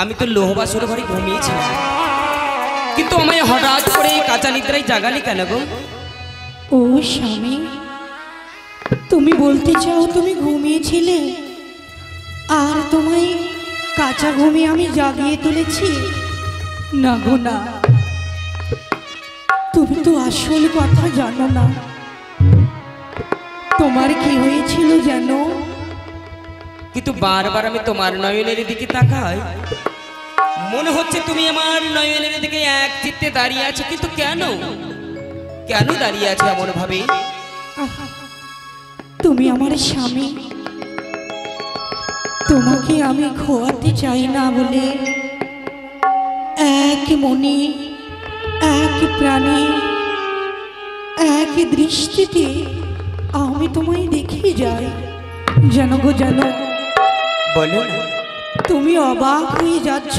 আমি তো লোহবাসর ঘরে ঘুমিয়েছিলাম, কিন্তু আমায় হঠাৎ করে কাঁচা নিদ্রায় জাগালে কেন গো? ও স্বামী, তুমি বলতে চাও তুমি ঘুমিয়েছিলে আর তোমায় কাঁচা ঘুমে আমি জাগিয়ে তুলেছি? না গো না, তুমি তো আসল কথা জানো না। তোমার কি হয়েছিল জানো? কিন্তু বারবার আমি তোমার নয়নের দিকে তাকাই, মনে হচ্ছে তুমি আমার নয়নের দিকে এক চিত্তে দাঁড়িয়ে আছো। কিন্তু কেন কেন দাঁড়িয়ে আছো এমন ভাবে? তুমি আমার স্বামী, তোমাকে আমি খোয়াতে চাই না বলে এক মনে এক প্রাণে এক দৃষ্টিতে আমি তোমায় দেখে যাই। জানো গো জানো, বলো না। তুমি অবাক হয়ে যাচ্ছ,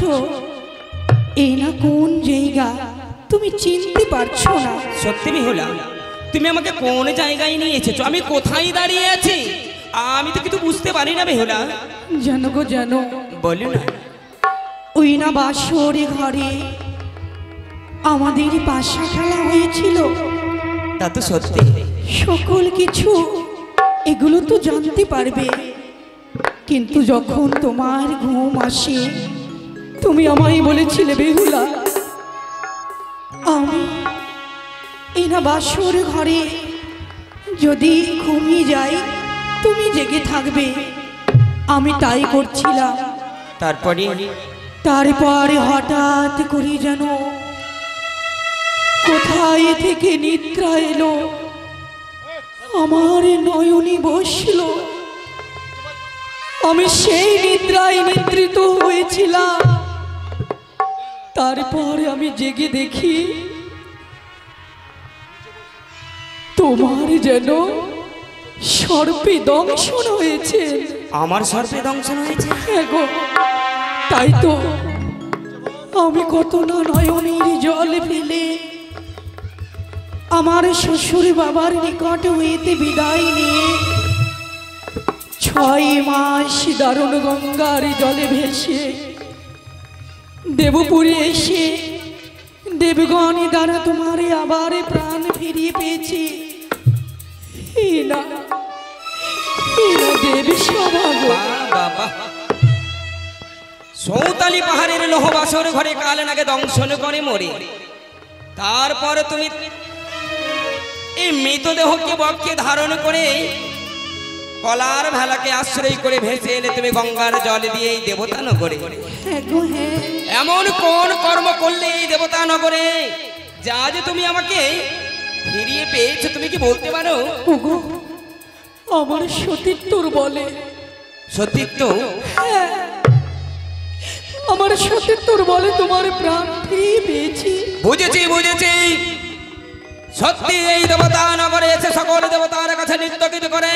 এই না কোন জায়গা তুমি চিনতে পারছো না। সত্যি বিহুলা, তুমি আমাকে কোন জায়গায় নিয়ে এসেছো? আমি কোথায় দাঁড়িয়ে আছি আমি তো কিছু বুঝতে পারি না বেহুলা। জানো গো জানো, বলো না। ওই না বাসরে ঘরে আমাদের পাশা খেলা হয়েছিল। তা তো সত্যি। সকল কিছু এগুলো তো জানতে পারবে, কিন্তু যখন তোমার ঘুম আসে তুমি আমায় বলেছিলে বেহুলা আমি এনা বাসর ঘরে যদি ঘুমিয়ে যাই তুমি জেগে থাকবে। আমি তাই করছিলাম। তারপরে হঠাৎ করে যেন কোথায় থেকে নিদ্রা এলো, আমার নয়নে বসল। আমি সেই নিদ্রায় নিদ্রিত হয়েছিলাম। তারপরে আমি জেগে দেখি তোমার যেন সর্পে দংশন হয়েছে। আমার সর্পে দংশন হয়েছে? গো, তাই তো আমি কত না নয়নের জল ফেলে আমার শ্বশুর বাবার নিকট হইতে বিদায় নিয়ে 6 মাস দারুণ গঙ্গার জলে ভেসে দেবপুরে এসে দেবগণ দ্বারা তোমার আবার প্রাণ ফিরিয়ে পেয়েছি। দেব সৌতালি পাহাড়ের লোহবাসর ঘরে কাল নাগে দংশন করে মরে, তারপর তুমি এই মৃতদেহকে বক্ষে ধারণ করে কলার ভেলাকে আশ্রয় করে ভেসে এলে তুমি গঙ্গার জল দিয়ে এই দেবতা নগরে। এমন কোন কর্ম করলে এই দেবতা নগরে যা যে তুমি আমাকে ফিরিয়ে পেয়েছো, তুমি কি বলতে পারো? ওগো আমার সতীত্বর বলে। সতীত্ব? হ্যাঁ, আমার সতীত্বর বলে তোমার প্রাণ ফিরিয়ে পেয়েছি। বুঝেছি বুঝেছি, সত্যি এই দেবতা নগরে এসে সকল দেবতার কাছে নৃত্য গীত করে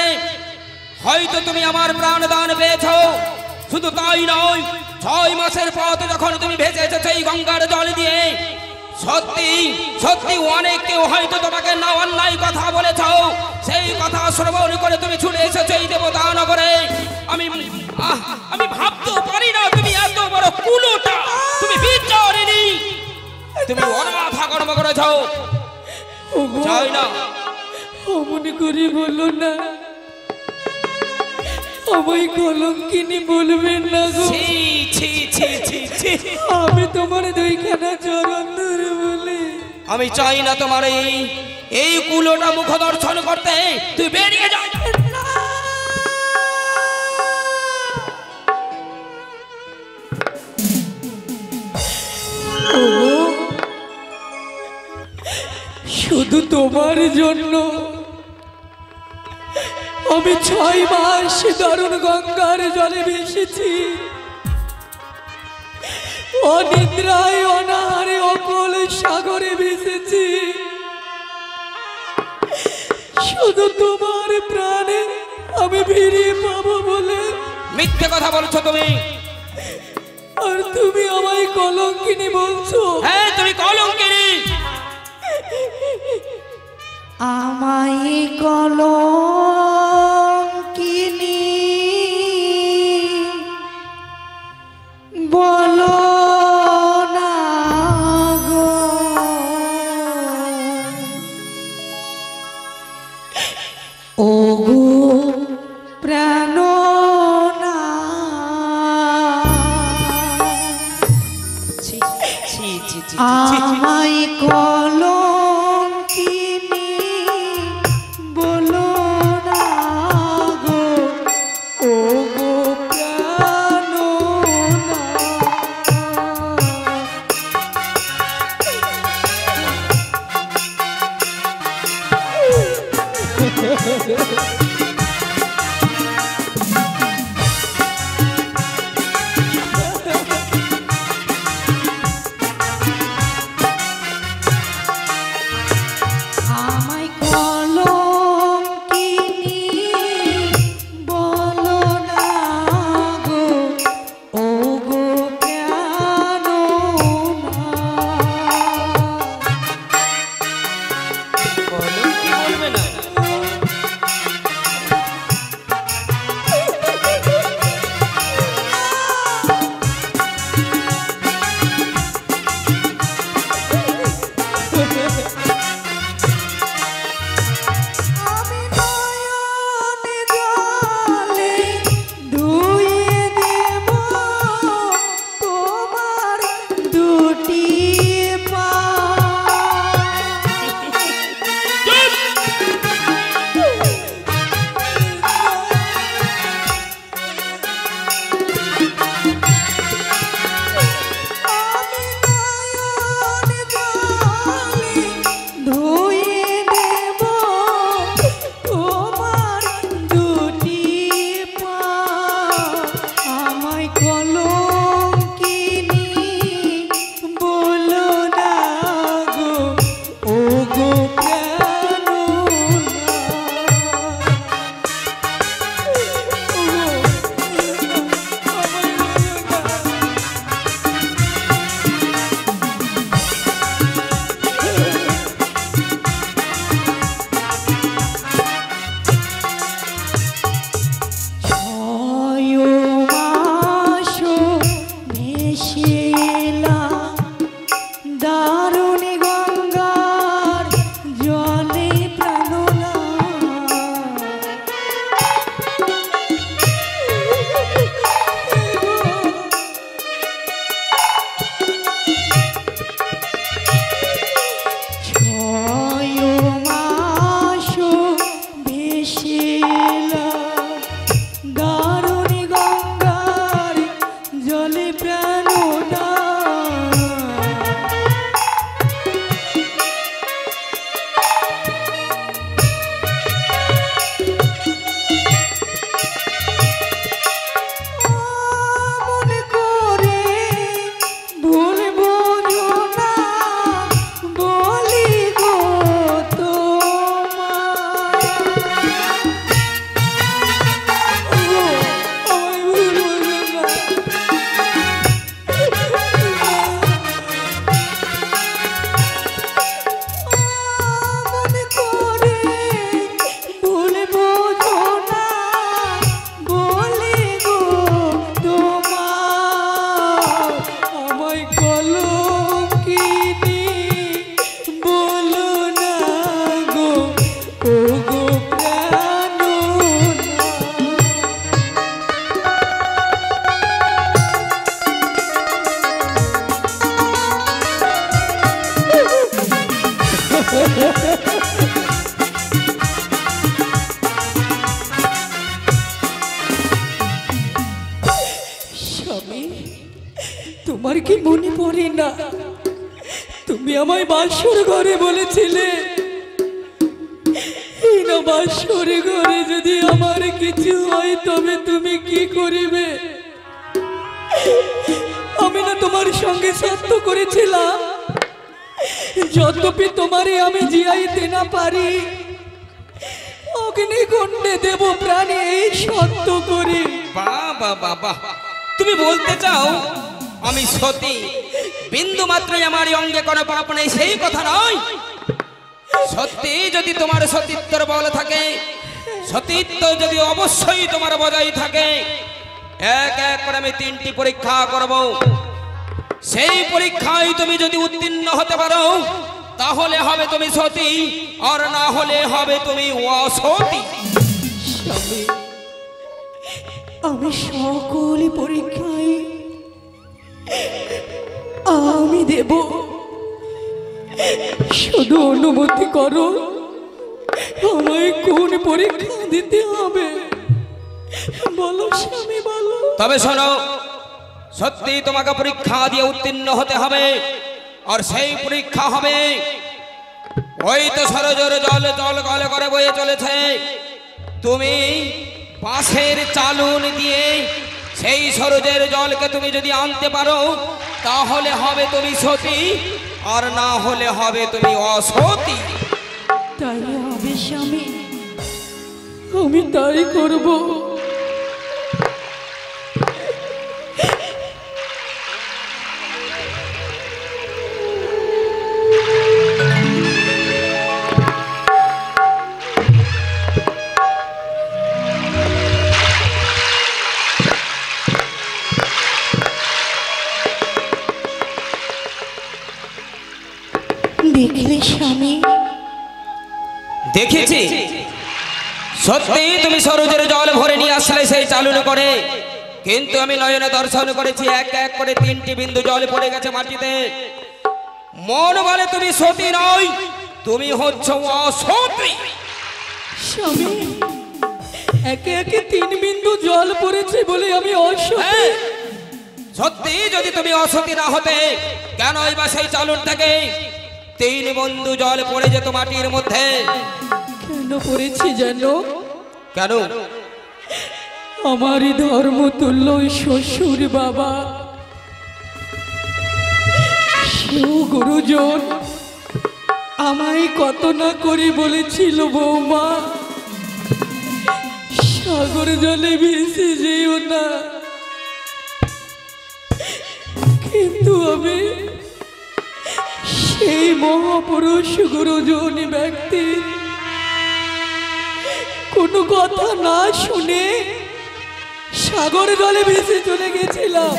হয়তো তুমি আমার প্রাণ দান পেয়েছো। শুধু তাই নয়, 6 মাসের পথ যখন তুমি ভেসে এসেছো এই গঙ্গার জল দিয়ে, সত্যি সত্যি অনেক কেউ হয়তো তোমাকে না অন্যায় কথা বলেছ, সেই কথা শ্রবণ করে তুমি ছুটে এসেছো এই দেবতা নগরে। আমি ভাবতেও পারি না তুমি এত বড় কুলোটা, তুমি বিচারিনি, তুমি অনাথা কর্ম করেছ। চাই না অমন করে বলো না, আমায় কলঙ্কিনী বলবেন না গো। ছি ছি ছি ছি ছি। আমি তোমার দুইখানা চরণ ধরে বলি, আমি চাই না তোমার এই কুলোটা মুখ দর্শন করতে, তুই বেরিয়ে যা। শুধু তোমার জন্য আমি 6 মাস দারুণ গঙ্গার জলে ভেসেছি, অনিদ্রায় অনাহারে অকল সাগরে ভেসেছি, শুধু তোমার প্রাণে আমি ফিরিয়ে পাবো বলে। মিথ্যে কথা বলছো তুমি, আর তুমি আমায় কলঙ্কিনী বলছো। হ্যাঁ তুমি কলঙ্কিনী। আমায় কলঙ্কিনী বলো না গো, ও গো প্রাণনা। ছি ছি ছি ছি। আমায় কলঙ্কিনী বলো না গো, ও গো প্রাণনা। আমায় কলঙ্কিনী বলো না গো, ও গো প্রাণনা। কলঙ্কি বলবে না? আমি নয়নে জলে ধুয়ে দেব তোমার দুটি পা। আমি নয়নে জলে ধুয়ে দেব তোমার দুটি পা। আমায় কলঙ্কিনী বলো না গো, ও গো প্রাণনা। ছয় মাস ভেসে এলাম দারুণ গঙ্গার জলে প্রাণনা। ছয় মাস ভেসে এলাম দারুণ গঙ্গার জলে প্রাণনা। কি মনে পড়ে না তুমি আমায় বাসর ঘরে বলেছিলে এই না বাসর ঘরে যদি আমার কিছু হয় তবে তুমি কি করিবে? আমি না তোমার সঙ্গে সত্য করেছিলাম যতপি তোমারে আমি জিয়াইতে না পারি অগ্নিকুণ্ডে দেব প্রাণে এই সত্য করি। বাবা বাবা, তুমি বলতে চাও আমি সতী? বিন্দু মাত্রই আমার এই অঙ্গে কোনো পাপ নেই সেই কথা নয়। সত্যি যদি তোমার সতীত্বর বল থাকে, সতীত্ব যদি অবশ্যই তোমার বজায় থাকে, এক এক করে আমি 3টি পরীক্ষা করব। সেই পরীক্ষায় তুমি যদি উত্তীর্ণ হতে পারো তাহলে হবে তুমি সতী, আর না হলে হবে তুমি অসতী। স্বামী, আমি সকল পরীক্ষায় আমি দেব, শুধু অনুমতি করো আমায় কোন পরীক্ষা দিতে হবে বলো স্বামী বলো। তবে শোনো, সত্যি তোমাকে পরীক্ষা দিয়ে উত্তীর্ণ হতে হবে, আর সেই পরীক্ষা হবে ওই তো সরোজের জল জল গলে করে বয়ে চলেছে, তুমি পাশের চালুন দিয়ে সেই সরোজের জলকে তুমি যদি আনতে পারো তাহলে হবে তুমি সতী, আর না হলে হবে তুমি অসতী। তাই হবে স্বামী, আমি তাই করব। দেখলে স্বামী, দেখেছি সত্যি তুমি সরোজের জল ভরে নিয়ে আসলে সেই চালুন করে, কিন্তু আমি নয়নে দর্শন করেছি এক এক করে 3টি বিন্দু জল পড়ে গেছে মাটিতে। মন বলে তুমি সতী নয়, তুমি হচ্ছ অসতী। স্বামী, একে একে 3 বিন্দু জল পড়েছে বলে আমি অসতী? হ্যাঁ, সত্যি যদি তুমি অসতী না হতে কেন বা সেই চালুন থেকে 3 বিন্দু জল পড়ে যেত মাটির মধ্যে? কেন পড়েছি জানো? কেন? আমারই ধর্মতুল্য শ্বশুর বাবা, সেও গুরুজন আমায় কত না করে বলেছিল, বৌমা সাগর জলে ভেসে যেও না, কিন্তু আমি সেই মহাপুরুষ গুরুজন ব্যক্তির কোনো কথা না শুনে সাগর জলে ভেসে চলে গেছিলাম।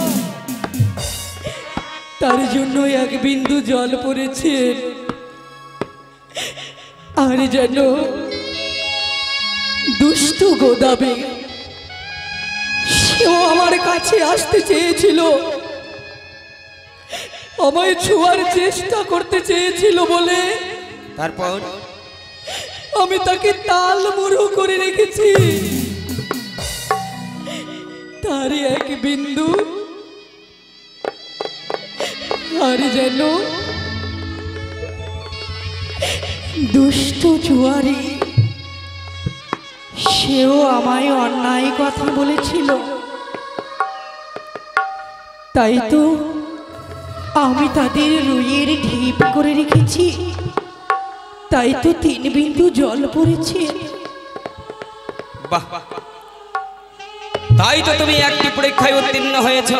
তার জন্য 1 বিন্দু জল পড়েছে। আর যেন দুষ্ট গোদাবে সেও আমার কাছে আসতে চেয়েছিল, আমায় ছোঁয়ার চেষ্টা করতে চেয়েছিল বলে তারপর আমি তাকে তাল মুড়ো করে রেখেছি। তার 1 বিন্দু আর যেন দুষ্ট জুয়ারি সেও আমায় অন্যায় কথা বলেছিল, তাই তো আমি তাদের রুইয়ের ঢিপ করে রেখেছি, তাই তো 3 বিন্দু জল পড়েছে। বাহ, তাই তো তুমি একটি পরীক্ষায় উত্তীর্ণ হয়েছ।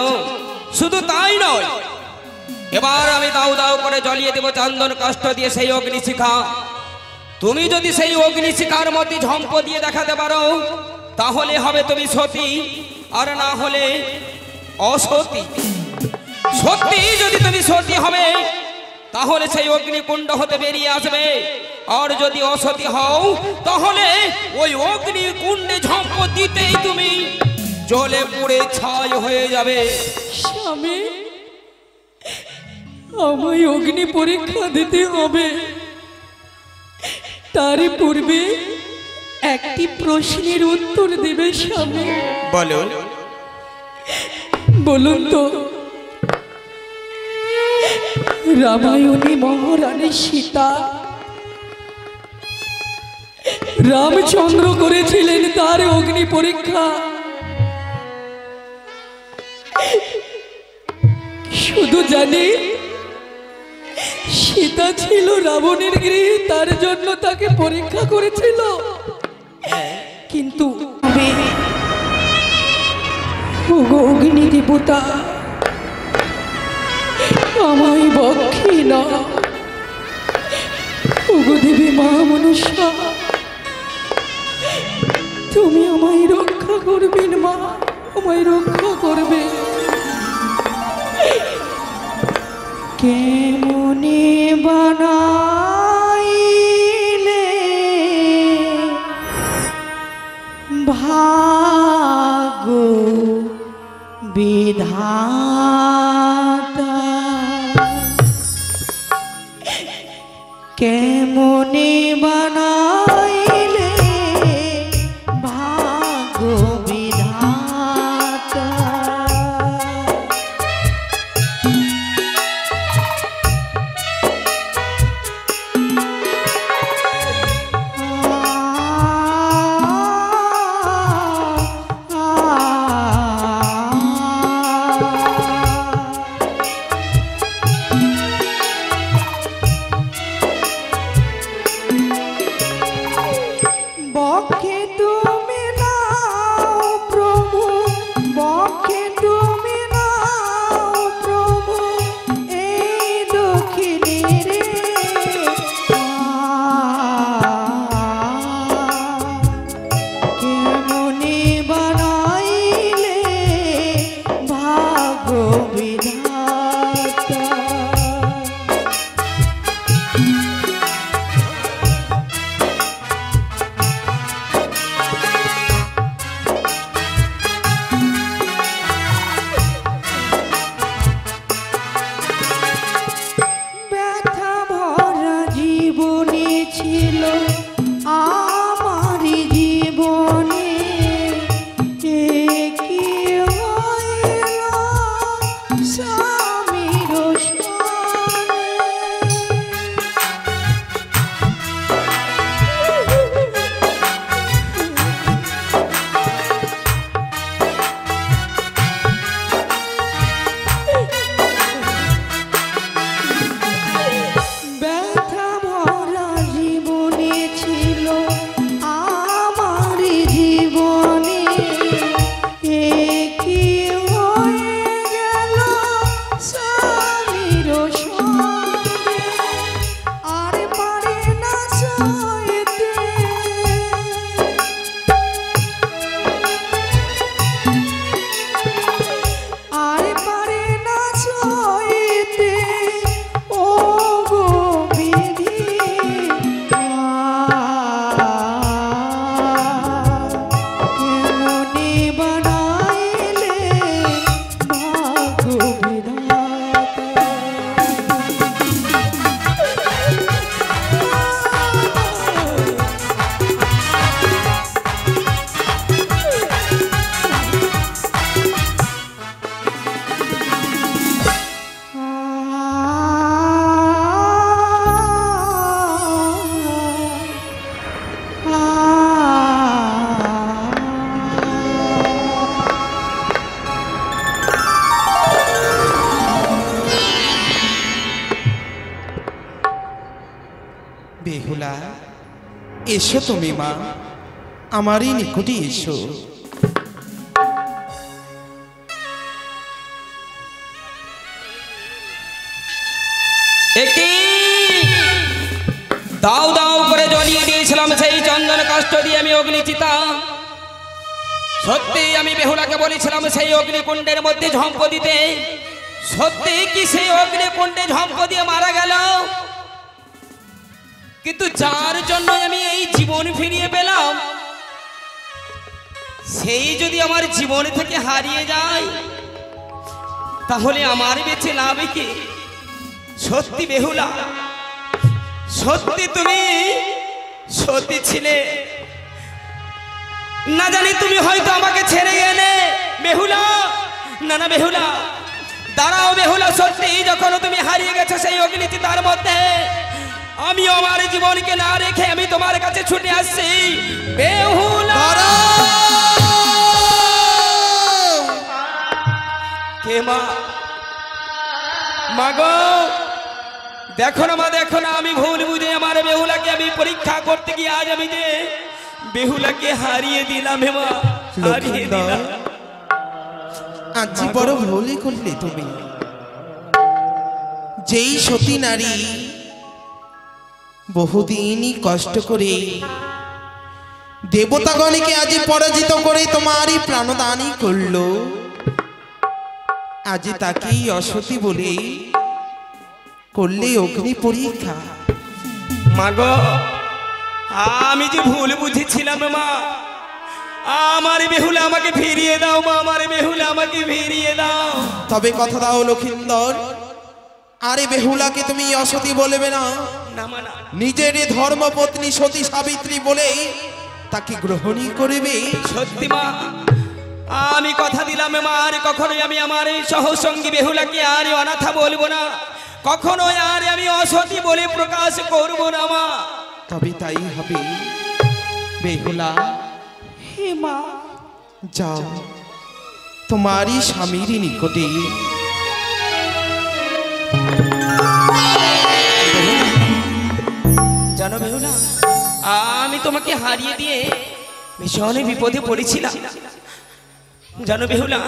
শুধু তাই নয়, এবার আমি দাউ দাউ করে জ্বলিয়ে দেব চন্দন কাষ্ঠ দিয়ে সেই অগ্নিশিখা। তুমি যদি সেই অগ্নিশিখার মধ্যে ঝম্প দিয়ে দেখাতে পারো তাহলে হবে তুমি সতী, আর না হলে অসতী। সত্যি যদি তুমি সতী হবে তাহলে সেই অগ্নিকুণ্ড হতে বেরিয়ে আসবে, আর যদি অসতী হও তাহলে ওই অগ্নিকুণ্ডে ঝম্প দিতেই তুমি জলে পুড়ে ছাই হয়ে যাবে। স্বামী, আমায় অগ্নি পরীক্ষা দিতে হবে, তারই পূর্বে একটি প্রশ্নের উত্তর দেবে স্বামী। বলো। বলুন তো, রামায়ণী মহারানী সীতা রামচন্দ্র করেছিলেন তার অগ্নি পরীক্ষা। শুধু জানি সীতা ছিল রাবণের গৃহে, তার জন্য তাকে পরীক্ষা করেছিল। কিন্তু অগ্নি দেবতা আমায় বক্ষে না, ওগো দেবী মা মনসা, তুমি আমায় রক্ষা করবেন মা, আমায় রক্ষা করবে। কেমনে বানাইলে ভাগ্য বিধাতা, কেমনে বানাইলে ভাগ্য বিধাতা। বক্ষে তুমি নাও প্রভু, বক্ষে তুমি নাও প্রভু, এই দক্ষিণের কেমনে বানাইলে ভাগ্য বিধাতা। ব্যথা ভরা জীবনে ছিল আমার জীবনে, এ কি হইল স্বামীর সনে। ব্যথা ভরা জীবনে ছিল আমার জীবনে, এ কি হয়ে গেল স্বামীর সঙ্গে। আর পারে না সইতে, আর পারে না সইতে, ও গো বিধি কেমনে বানাইলে ভাগ্য বিধাতা। বেহুলা, এসো তুমি মা, আমারই নিকটে এসো। একটি দাও দাও করে জ্বলিয়ে দিয়েছিলাম সেই চন্দন কাষ্ঠ দিয়ে আমি অগ্নিচিতা। সত্যি আমি বেহুলাকে বলেছিলাম সেই অগ্নিকুণ্ডের মধ্যে ঝম্প দিতে, সত্যি কি সেই অগ্নিকুণ্ডে ঝম্প দিয়ে মারা গেল? কিন্তু যার জন্য আমি এই জীবন ফিরিয়ে পেলাম, সেই যদি আমার জীবন থেকে হারিয়ে যায়, তাহলে আমার বেঁচে লাভ কি? সত্যি বেহুলা, সত্যি তুমি সত্যি ছিলে, না জানি তুমি হয়তো আমাকে ছেড়ে গেলে। বেহুলা, না না বেহুলা, দাঁড়াও বেহুলা, সত্যি যখন তুমি হারিয়ে গেছো সেই অগ্নিতে, তার মধ্যে আমি আমার জীবনকে না রেখে আমি তোমার কাছে ছুটে আসছি বেহুলা। কে মা? মাগো দেখো না মা, দেখো না, আমি ভুল বুঝে আমার বেহুলাকে আমি পরীক্ষা করতে গিয়ে আজ আমি যে বেহুলাকে হারিয়ে দিলাম। মা হারিয়ে দিলাম। আজ বড় ভুলই করলে তুমি। যেই সতী নারী বহুদিনই কষ্ট করে দেবতাগণকে আজ পরাজিত করে তোমারই প্রাণদানই করলো, আজ তাকেই অসতী বলে করলে অগ্নি পরীক্ষা। মাগো আমি যে ভুল বুঝেছিলাম মা, আমার বেহুলা আমাকে ফিরিয়ে দাও মা, আমার বেহুলা আমাকে ফিরিয়ে দাও। তবে কথা দাও লক্ষিন্দর, আরে বেহুলাকে তুমি অসতী বলবে না, নিজের ধর্মপত্নী সতী সাবিত্রী বলে তাকে গ্রহণই করবে। সত্যি মা, আমি কথা দিলাম মা, আর কখনোই আমি আমার এই সহসঙ্গী বেহুলাকে আর অনাথা বলবো না, কখনোই আর আমি অসতী বলে প্রকাশ করব না মা। তবে তাই হবে বেহুলা। হে মা, যাও তোমারই স্বামীর নিকটে। জানো বেহুলা, আমি তোমাকে হারিয়ে দিয়ে ভীষণ বিপদে পড়েছিলাম। জানো বেহুলা,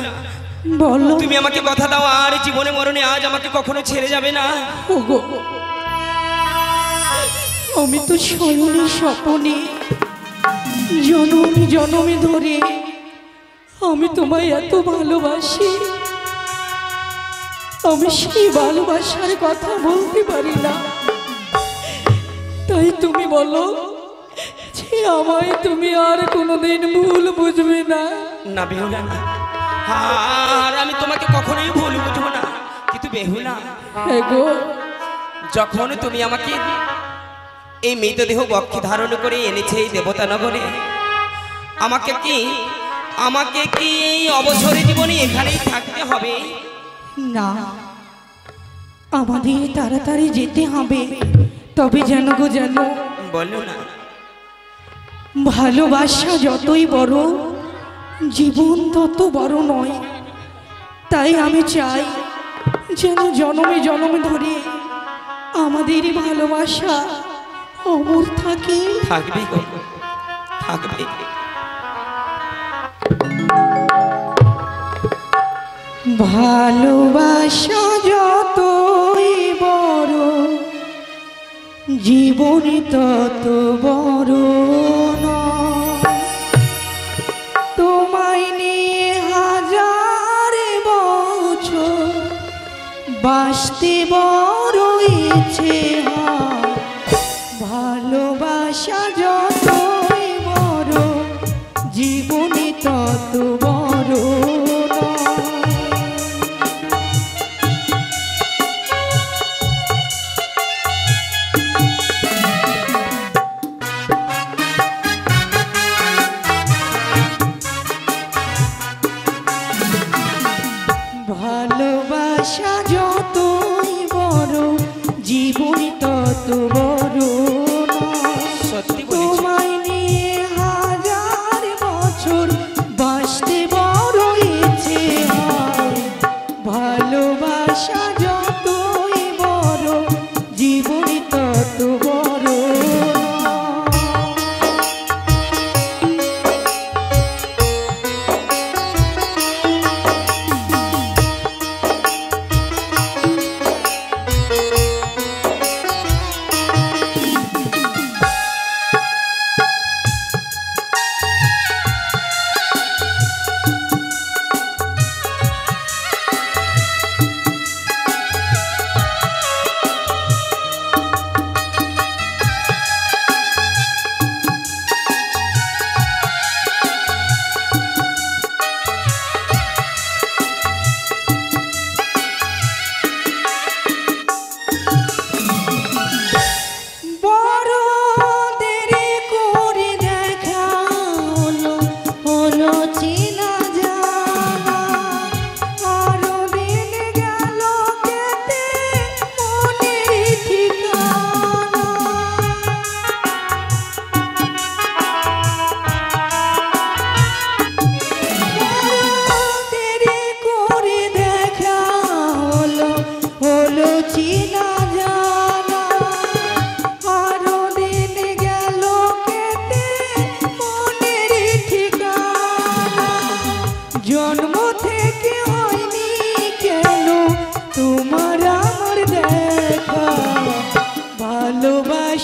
বলো। তুমি আমাকে কথা দাও আর জীবনে মরণে আজ আমাকে কখনো ছেড়ে যাবে না। ওগো, আমি তো শয়নে স্বপনে জনমে জনমে ধরে আমি তোমায় এত ভালোবাসি, আমি সেই ভালোবাসার কথা বলতে পারি না। তাই তুমি বলো যে আমায় তুমি আর কোনোদিন ভুল বুঝবে না। না বেহুলা না, আর আমি তোমাকে কখনোই ভুল বুঝবো না। কিন্তু বেহুলা, এগো, যখন তুমি আমাকে এই মৃতদেহ বক্ষে ধারণ করে এনেছে এই দেবতা নগরে, আমাকে কি এই অবসরে জীবনে এখানেই থাকতে হবে? না, আমাদের তাড়াতাড়ি যেতে হবে। তবে যেন গো, যেন বলো না। ভালোবাসা যতই বড়, জীবন তত বড় নয়। তাই আমি চাই যেন জনমে জনমে ধরে আমাদের ভালোবাসা অমর থাকে। থাকবে গো, থাকবে। ভালোবাসা যতই বড়, জীবনে তত বড় নয়। তোমায় নিয়ে হাজার বছর বাঁচতে বড় ইচ্ছে হয়। ভালোবাসা যতই বড়, জীবনে তত বড় নয়। ভালোবাসা যতই বড়, জীবন তত বড় নয়। সত্যি বলেছি। তোমায় নিয়ে হাজার বছর বাঁচতে বড় ইচ্ছে হয়। ভালোবাসা যতই বড়, জীবন তত বড় নয়।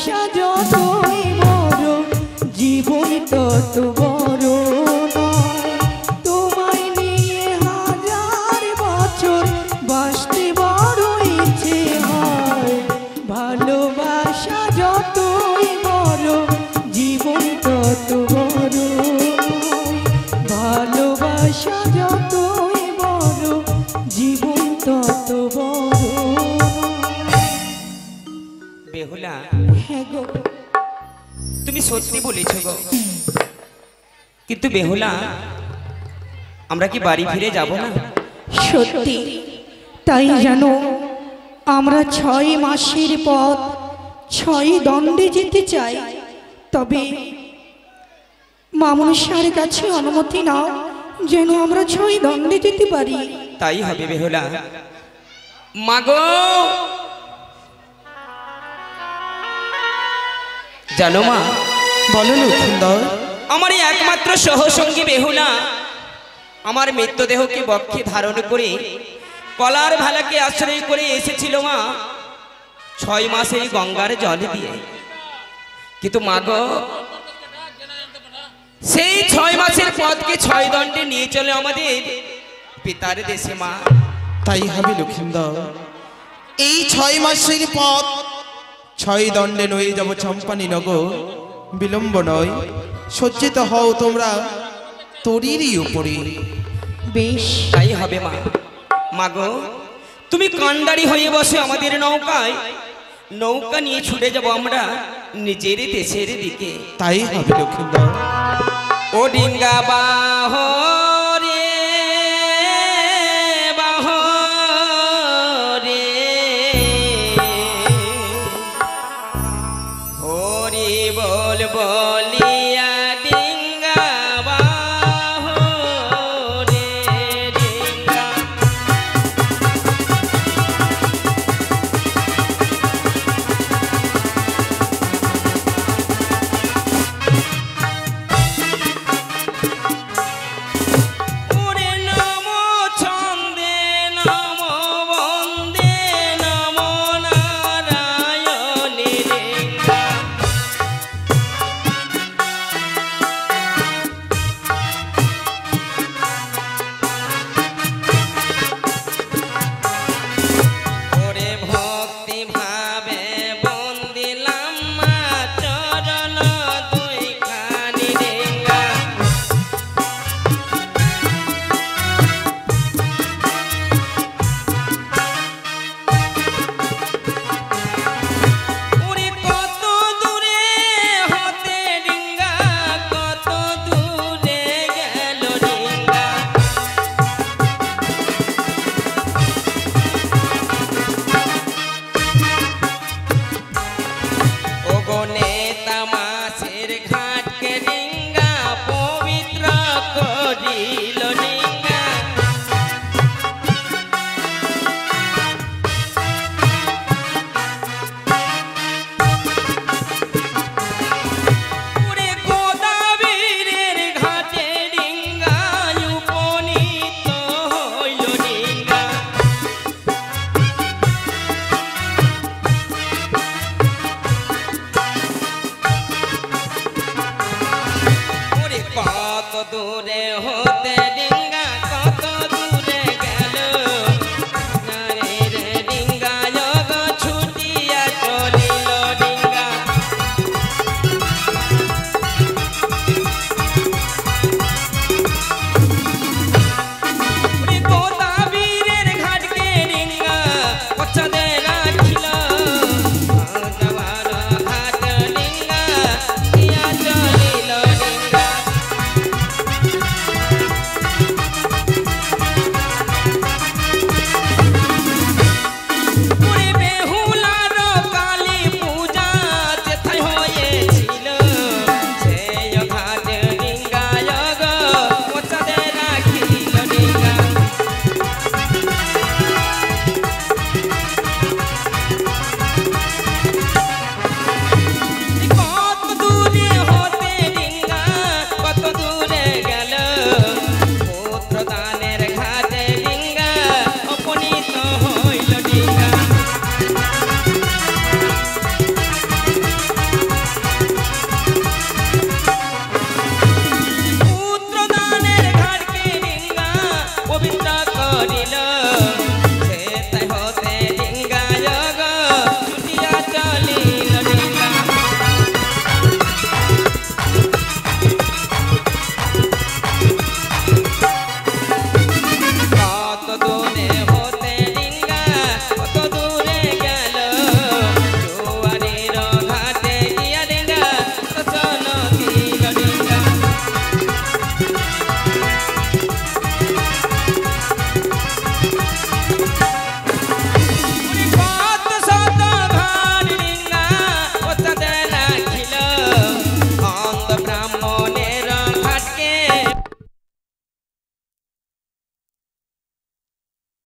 ভালোবাসা যতই বড় জীবন তত বড় নয়। তোমায় নিয়ে হাজার বছর বাঁচতে বড় ইচ্ছে হয়। ভালোবাসা যতই বড় জীবন তত বড় নয়। ভালোবাসা যতই বড় জীবন তত বড় নয়। বেহুলা, হ্যাঁ গো, তুমি সত্যি বলেছ গো। কিন্তু বেহুলা, আমরা কি বাড়ি ফিরে যাব না? সত্যি তাই জানো, আমরা 6 মাসের পথ 6 দণ্ডে যেতে চাই। তবে মামনসার কাছে অনুমতি নাও যেন আমরা 6 দণ্ডে যেতে পারি। তাই হবে বেহুলা। মাগো, জানো মা, বলো লক্ষিন্দর। আমার এই একমাত্র সহসঙ্গী বেহুলা আমার মৃতদেহকে বক্ষে ধারণ করে কলার ভালাকে আশ্রয় করে এসেছিল মা 6 মাসে গঙ্গার জল দিয়ে। কিন্তু মাগো, সেই 6 মাসের পথকে 6 দণ্ডে নিয়ে চলে আমাদের পিতার দেশে মা। তাই হবে লক্ষিন্দর। এই 6 মাসের পথ 6 দণ্ডে নয়ে যাব চম্পানি নগর। বিলম্ব নয়, সজ্জিত হও তোমরা তরিরই উপরে। বেশ, তাই হবে মা। মাগো, তুমি কান্ডারি হয়ে বসে আমাদের নৌকায়, নৌকা নিয়ে ছুটে যাব আমরা নিজের দেশের দিকে। তাই হবে লক্ষিন্দর। ও ডিঙ্গা বাহ রে, বাহ রে, হরি বল বলিয়া ডিঙ্গা বাহ রে, ডিঙ্গা। ওরে নমো ছন্দে, নমো বন্দে, নমো নারায়ণে রেঙ্গা। ওরে ভক্তি ভাবে বন্দিলাম মা চরণ দুইখানি রেঙ্গা। ওরে কত দূরে হতে ডিঙ্গা, কত দূরে গেল ডিঙ্গা। ওগো নেতা মাছের ঘাটকে ডিঙ্গা পবিত্র করিল ডিঙ্গা। ওরে গোদাবীরের ঘাটে ডিঙ্গা উপনীত হইল ডিঙ্গা। ওরে কত দূরে